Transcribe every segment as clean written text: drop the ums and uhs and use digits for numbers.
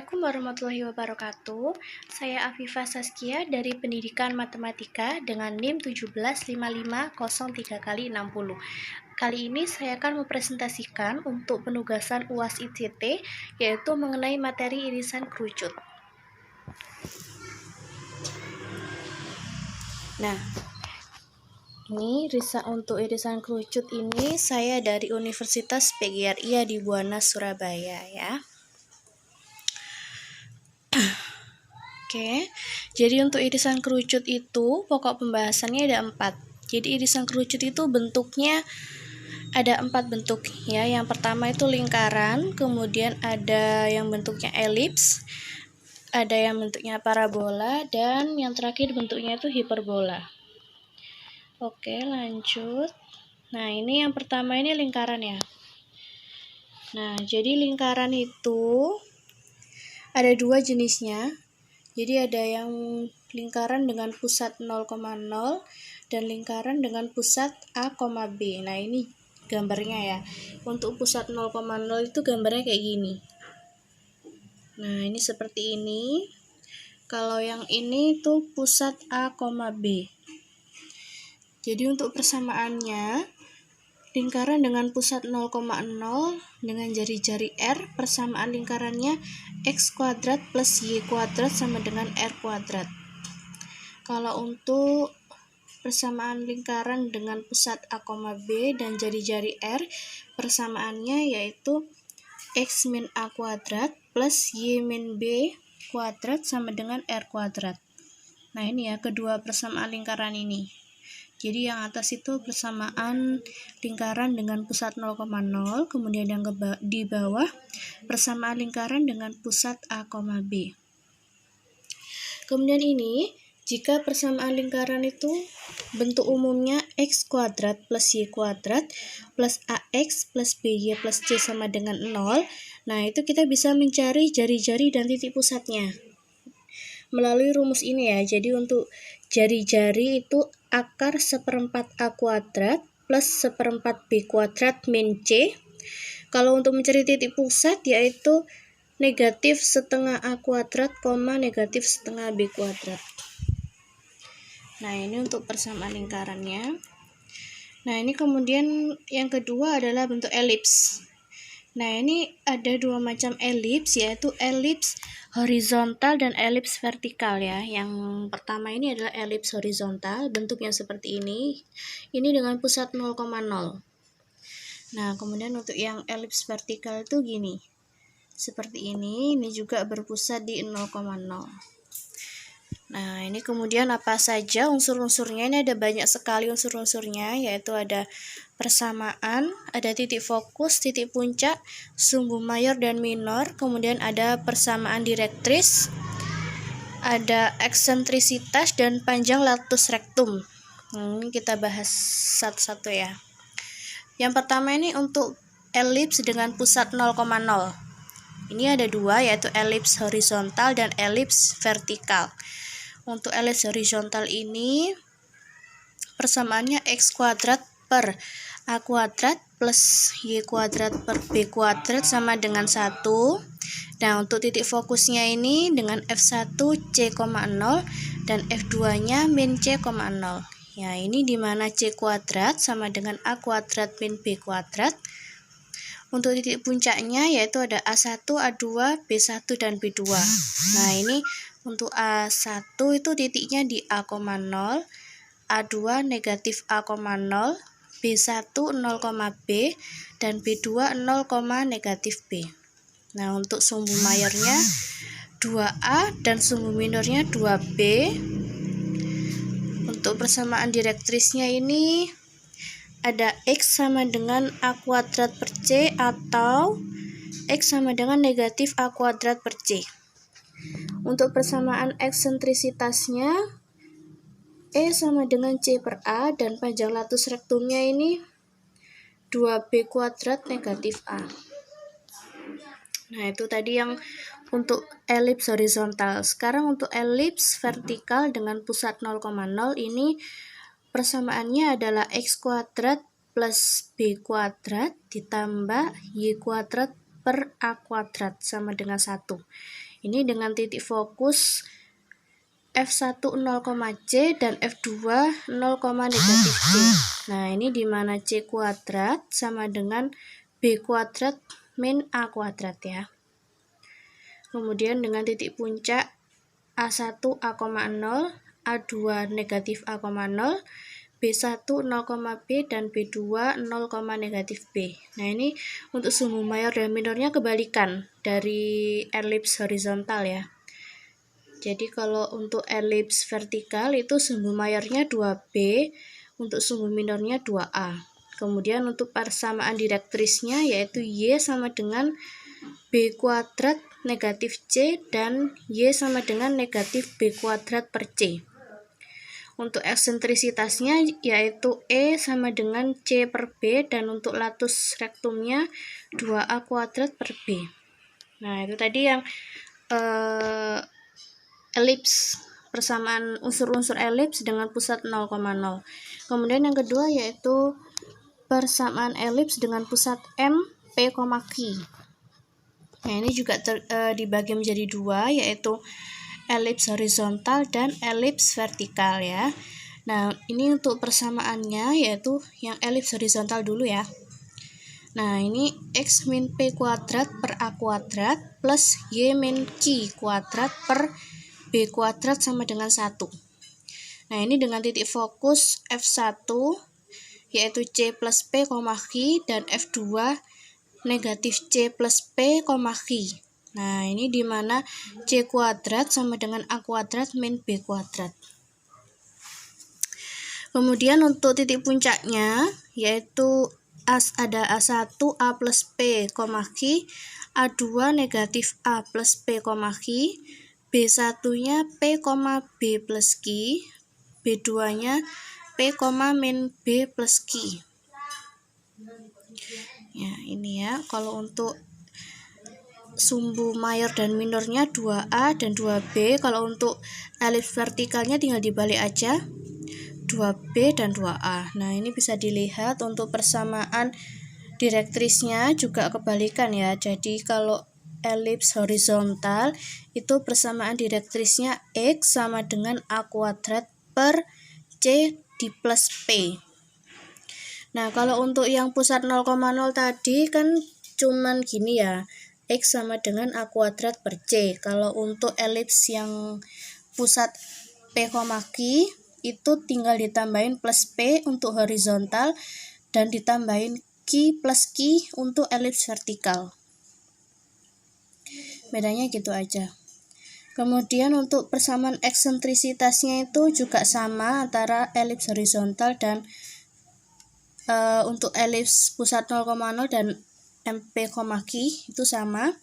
Assalamualaikum warahmatullahi wabarakatuh. Saya Afifah Saskia dari Pendidikan Matematika dengan NIM 1755003x60. Kali ini saya akan mempresentasikan untuk penugasan UAS ICT, yaitu mengenai materi irisan kerucut. Nah, ini untuk irisan kerucut ini saya dari Universitas PGRI Adibuana Surabaya ya. Oke, jadi untuk irisan kerucut itu pokok pembahasannya ada 4. Jadi irisan kerucut itu bentuknya ada 4 bentuk ya. Yang pertama itu lingkaran, kemudian ada yang bentuknya elips, ada yang bentuknya parabola, dan yang terakhir bentuknya itu hiperbola. Oke, lanjut. Nah, ini yang pertama ini lingkaran ya. Nah, jadi lingkaran itu ada 2 jenisnya. Jadi ada yang lingkaran dengan pusat 0,0 dan lingkaran dengan pusat A, B. Nah, ini gambarnya ya. Untuk pusat 0,0 itu gambarnya kayak gini. Nah, ini seperti ini. Kalau yang ini tuh pusat A, B. Jadi untuk persamaannya, lingkaran dengan pusat 0,0 dengan jari-jari R, persamaan lingkarannya X kuadrat plus Y kuadrat sama dengan R kuadrat. Kalau untuk persamaan lingkaran dengan pusat A, B dan jari-jari R, persamaannya yaitu X min A kuadrat plus Y min B kuadrat sama dengan R kuadrat. Nah, ini ya kedua persamaan lingkaran ini. Jadi yang atas itu persamaan lingkaran dengan pusat 0,0, kemudian yang di bawah persamaan lingkaran dengan pusat A, B. Kemudian ini, jika persamaan lingkaran itu bentuk umumnya X kuadrat plus Y kuadrat plus AX plus BY plus C sama dengan 0, nah itu kita bisa mencari jari-jari dan titik pusatnya melalui rumus ini ya. Jadi untuk jari-jari itu akar seperempat A kuadrat plus seperempat B kuadrat min C. Kalau untuk mencari titik pusat yaitu negatif setengah A kuadrat, negatif setengah B kuadrat. Nah, ini untuk persamaan lingkarannya. Nah, ini kemudian yang kedua adalah bentuk elips. Nah, ini ada 2 macam elips, yaitu elips horizontal dan elips vertikal ya. Yang pertama ini adalah elips horizontal, bentuknya seperti ini. Ini dengan pusat 0,0. Nah, kemudian untuk yang elips vertikal itu gini. Seperti ini juga berpusat di 0,0. Nah, ini kemudian apa saja unsur-unsurnya? Ini ada banyak sekali unsur-unsurnya, yaitu ada persamaan, ada titik fokus, titik puncak, sumbu mayor dan minor, kemudian ada persamaan direktris, ada eksentrisitas dan panjang latus rectum. Ini kita bahas satu-satu ya. Yang pertama ini untuk elips dengan pusat 0,0. Ini ada 2, yaitu elips horizontal dan elips vertikal. Untuk elips horizontal ini persamaannya X kuadrat per A kuadrat plus Y kuadrat per B kuadrat sama dengan 1. Nah, untuk titik fokusnya ini dengan F1 C,0 dan F2 nya min C,0. Ya, ini dimana C kuadrat sama dengan A kuadrat min B kuadrat. Untuk titik puncaknya yaitu ada A1, A2, B1 dan B2. Nah, ini untuk A1 itu titiknya di A,0, A2 negatif A,0, B1 0, B, dan B2 0, negatif B. Nah, untuk sumbu mayornya 2A dan sumbu minornya 2B. Untuk persamaan direktrisnya ini ada X sama dengan A kuadrat per C atau X sama dengan negatif A kuadrat per C. Untuk persamaan eksentrisitasnya E sama dengan C per A dan panjang latus rectumnya ini 2B kuadrat negatif A. Nah, itu tadi yang untuk elips horizontal. Sekarang untuk elips vertikal dengan pusat 0,0 ini persamaannya adalah X kuadrat plus B kuadrat ditambah Y kuadrat per A kuadrat sama dengan 1. Ini dengan titik fokus F1 0, C dan F2 0, -C. Nah, ini di mana C kuadrat sama dengan B kuadrat min A kuadrat ya. Kemudian dengan titik puncak A1 A,0, A2 negatif A,0, B1 0, B dan B2 0, negatif B. Nah, ini untuk sumbu mayor dan minornya kebalikan dari elips horizontal ya. Jadi kalau untuk elips vertikal itu sumbu mayornya 2B, untuk sumbu minornya 2A. Kemudian untuk persamaan direktrisnya yaitu Y sama dengan B kuadrat negatif C dan Y sama dengan negatif B kuadrat per C. Untuk eksentrisitasnya yaitu E sama dengan C per B dan untuk latus rektumnya 2A kuadrat per B. Nah, itu tadi yang elips, persamaan unsur-unsur elips dengan pusat 0,0. Kemudian yang kedua yaitu persamaan elips dengan pusat M, P, Q. Nah, ini juga dibagi menjadi dua, yaitu elips horizontal dan elips vertikal ya. Nah, ini untuk persamaannya yaitu yang elips horizontal dulu ya. Nah, ini X min P kuadrat per A kuadrat plus Y min Q kuadrat per B kuadrat sama dengan 1. Nah, ini dengan titik fokus F1 yaitu C plus P, Q dan F2 negatif C plus P, Q. Nah, ini di mana C kuadrat sama dengan A kuadrat min B kuadrat. Kemudian untuk titik puncaknya yaitu ada A1 A plus P, Q, A2 negatif A plus P, Q, B1-nya P, B plus Q, B2-nya P, min B plus Q. Ya, ini ya, kalau untuk sumbu mayor dan minornya 2A dan 2B. Kalau untuk elips vertikalnya tinggal dibalik aja, 2B dan 2A. Nah, ini bisa dilihat untuk persamaan direktrisnya juga kebalikan ya. Jadi kalau elips horizontal itu persamaan direktrisnya X sama dengan A kuadrat per C di plus P. Nah, kalau untuk yang pusat 0,0 tadi kan cuman gini ya, X sama dengan A kuadrat per C. Kalau untuk elips yang pusat P, Q itu tinggal ditambahin plus P untuk horizontal dan ditambahin Q plus Q untuk elips vertikal. Bedanya gitu aja. Kemudian untuk persamaan eksentrisitasnya itu juga sama antara elips horizontal dan untuk elips pusat 0,0 dan MP, Q itu sama.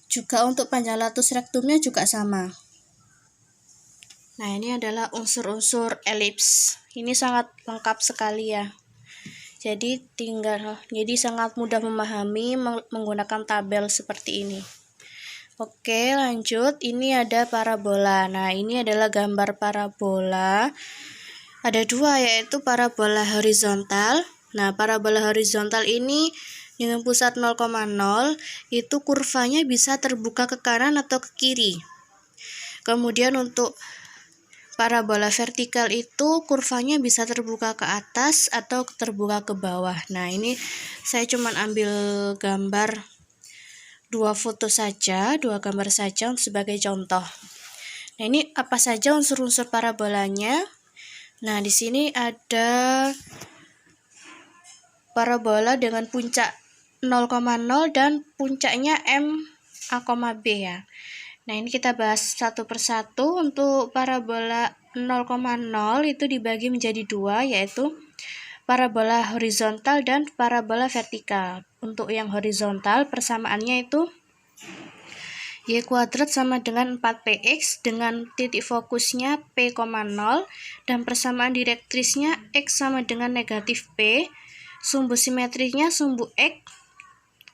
Juga untuk panjang latus rektumnya juga sama. Nah, ini adalah unsur-unsur elips. Ini sangat lengkap sekali ya. Jadi sangat mudah memahami menggunakan tabel seperti ini. Oke, lanjut. Ini ada parabola. Nah, ini adalah gambar parabola. Ada dua, yaitu parabola horizontal. Nah, parabola horizontal ini dengan pusat 0,0 itu kurvanya bisa terbuka ke kanan atau ke kiri. Kemudian untuk parabola vertikal itu kurvanya bisa terbuka ke atas atau terbuka ke bawah. Nah, ini saya cuma ambil gambar dua gambar saja sebagai contoh. Nah, ini apa saja unsur-unsur parabolanya? Nah, di sini ada parabola dengan puncak 0,0 dan puncaknya M, A, B ya. Nah, ini kita bahas satu persatu. Untuk parabola 0,0 itu dibagi menjadi dua, yaitu parabola horizontal dan parabola vertikal. Untuk yang horizontal persamaannya itu Y kuadrat sama dengan 4PX dengan titik fokusnya P, 0 dan persamaan direktrisnya X sama dengan negatif P. Sumbu simetrinya sumbu X,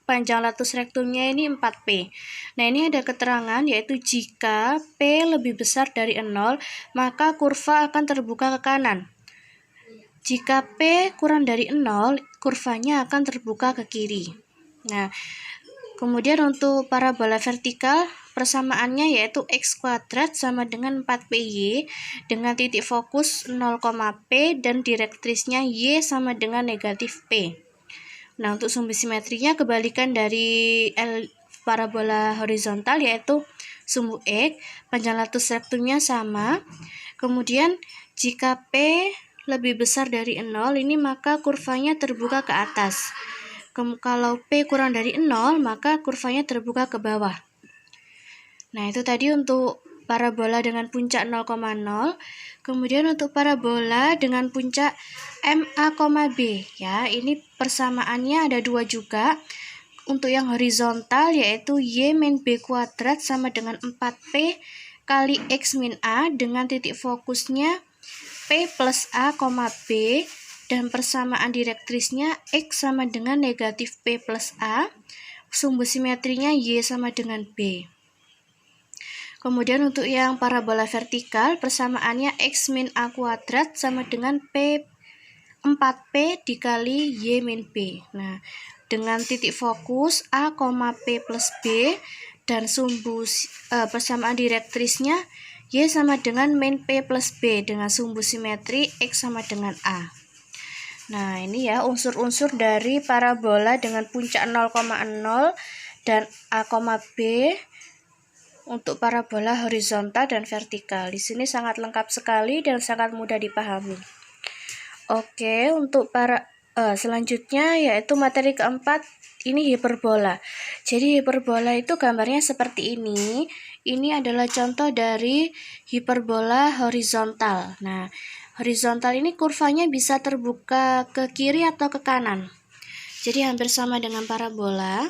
panjang latus rektumnya ini 4P. Nah, ini ada keterangan yaitu jika P lebih besar dari 0, maka kurva akan terbuka ke kanan. Jika P kurang dari 0, kurvanya akan terbuka ke kiri. Nah, Kemudian untuk parabola vertikal, persamaannya yaitu x kuadrat sama dengan 4py dengan titik fokus 0, p dan direktrisnya y sama dengan negatif p. Nah, untuk sumbu simetrinya kebalikan dari parabola horizontal yaitu sumbu x, panjang latus rektumnya sama. Kemudian jika p lebih besar dari 0, ini maka kurvanya terbuka ke atas. Kalau P kurang dari 0, maka kurvanya terbuka ke bawah. Nah, itu tadi untuk parabola dengan puncak 0, 0. Kemudian untuk parabola dengan puncak MA, B. Ya, ini persamaannya ada dua juga. Untuk yang horizontal yaitu Y min B kuadrat sama dengan 4P kali X min A dengan titik fokusnya P plus A, B. Dan persamaan direktrisnya X sama dengan negatif P plus A, sumbu simetrinya Y sama dengan B. Kemudian untuk yang parabola vertikal, persamaannya X min A kuadrat sama dengan P 4P dikali Y min B. Nah, dengan titik fokus A, P plus B, dan sumbu persamaan direktrisnya Y sama dengan min P plus B dengan sumbu simetri X sama dengan A. Nah, ini ya unsur-unsur dari parabola dengan puncak 0, dan A, B untuk parabola horizontal dan vertikal. Di sini sangat lengkap sekali dan sangat mudah dipahami. Oke, untuk selanjutnya yaitu materi keempat, ini hiperbola. Jadi hiperbola itu gambarnya seperti ini. Ini adalah contoh dari hiperbola horizontal. Nah, horizontal ini kurvanya bisa terbuka ke kiri atau ke kanan. Jadi hampir sama dengan parabola.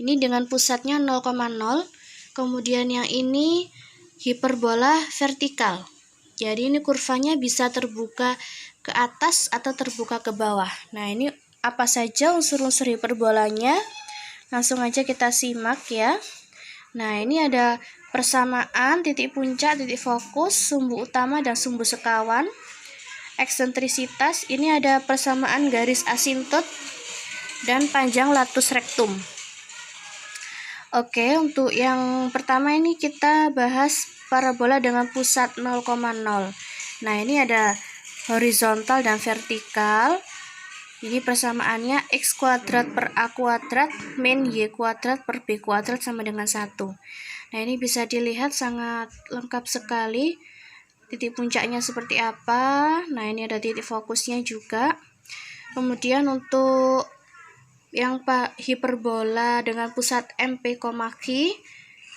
Ini dengan pusatnya 0, kemudian yang ini hiperbola vertikal. Jadi ini kurvanya bisa terbuka ke atas atau terbuka ke bawah. Nah, ini apa saja unsur-unsur hiperbolanya? Langsung aja kita simak ya. Nah, ini ada persamaan titik puncak, titik fokus, sumbu utama dan sumbu sekawan. Eksentrisitas, ini ada persamaan garis asintot dan panjang latus rektum. Oke, untuk yang pertama ini kita bahas parabola dengan pusat 0, 0. Nah, ini ada horizontal dan vertikal. Ini persamaannya X kuadrat per A kuadrat min Y kuadrat per B kuadrat sama dengan 1. Nah, ini bisa dilihat sangat lengkap sekali. Titik puncaknya seperti apa. Nah, ini ada titik fokusnya juga. Kemudian untuk yang hiperbola dengan pusat MP, Q,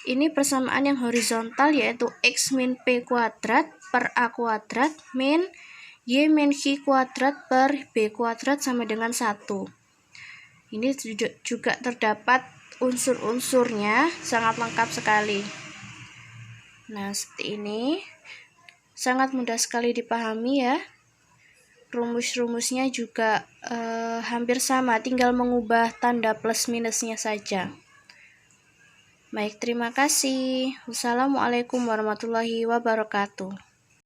ini persamaan yang horizontal yaitu X min P kuadrat per A kuadrat min Y min Q kuadrat per B kuadrat sama dengan 1. Ini juga terdapat unsur-unsurnya, sangat lengkap sekali. Nah, seperti ini. Sangat mudah sekali dipahami ya. Rumus-rumusnya juga hampir sama, tinggal mengubah tanda plus minusnya saja. Baik, terima kasih. Wassalamualaikum warahmatullahi wabarakatuh.